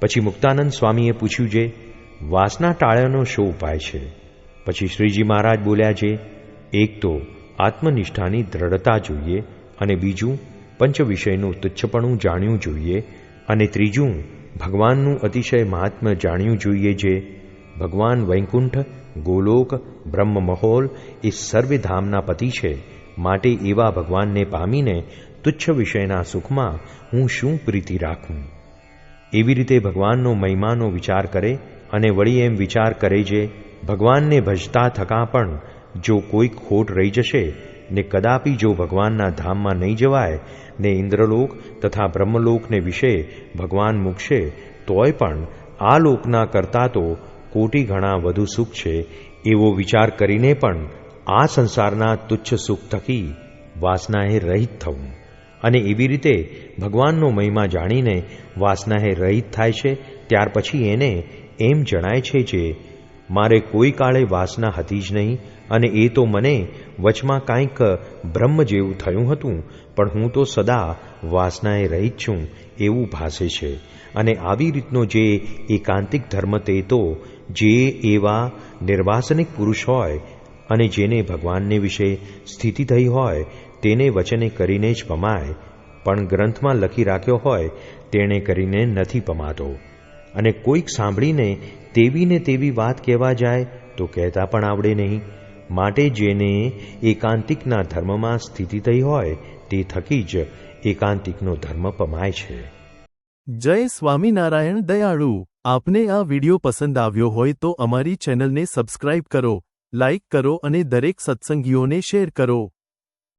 પછી મુક્તાનંદ સ્વામીએ પૂછ્યું છે, વાસના ટાળ્યાનો શો ઉપાય છે? પછી શ્રીજી મહારાજ બોલ્યા છે, એક તો આત્મનિષ્ઠાની દ્રઢતા જોઈએ, અને બીજું પંચ વિષયનું તુચ્છપણું જાણ્યું જોઈએ, અને ત્રીજું ભગવાનનું અતિશય મહાત્મ્ય જાણ્યું જોઈએ. જે ભગવાન વૈકુંઠ, ગોલોક, બ્રહ્મમહોલ એ સર્વે ધામના પતિ છે. માટે એવા ભગવાનને પામીને તુચ્છ વિષયના સુખમાં હું શું પ્રીતિ રાખું? એવી રીતે ભગવાનનો મહિમાનો વિચાર કરે અને વળી એમ વિચાર કરે છે, ભગવાનને ભજતા થતાં પણ જો કોઈ ખોટ રહી જશે ને કદાપી જો ભગવાનના ધામમાં નહીં જવાય ને ઇન્દ્રલોક તથા બ્રહ્મલોકને વિશે ભગવાન મૂકશે તોય પણ આ લોકના કરતાં તો કોટી ગણા વધુ સુખ છે. એવો વિચાર કરીને પણ આ સંસારના તુચ્છ સુખ થકી વાસનાએ રહિત થવું, અને એવી રીતે ભગવાનનો મહિમા જાણીને વાસનાએ રહિત થાય છે. ત્યાર પછી એને એમ જણાય છે જે મારે કોઈ કાળે વાસના હતી જ નહીં, અને એ તો મને વચમાં કાંઈક બ્રહ્મ જેવું થયું હતું, પણ હું તો સદા વાસનાએ રહિત છું એવું ભાસે છે. અને આવી રીતનો જે એકાંતિક ધર્મ તે તો જે એવા નિર્વાસનિક પુરુષ હોય અને જેને ભગવાનને વિશે સ્થિતિ થઈ હોય તેને વચને કરીને જ પમાય, પણ ગ્રંથમાં લખી રાખ્યો હોય તેણે કરીને નથી પમાતો. અને કોઈક સાંભળીને તેવી ને તેવી વાત કહેવા જાય તો કહેતા પણ આવડે નહીં. માટે જેને એકાંતિકના ધર્મમાં સ્થિતિ થઈ હોય તે થકી જ એકાંતિકનો ધર્મ પમાય છે. જય સ્વામિનારાયણ દયાળુ. આપને આ વિડિયો પસંદ આવ્યો હોય તો અમારી ચેનલને સબસ્ક્રાઇબ કરો, લાઇક કરો અને દરેક સત્સંગીઓને શેર કરો.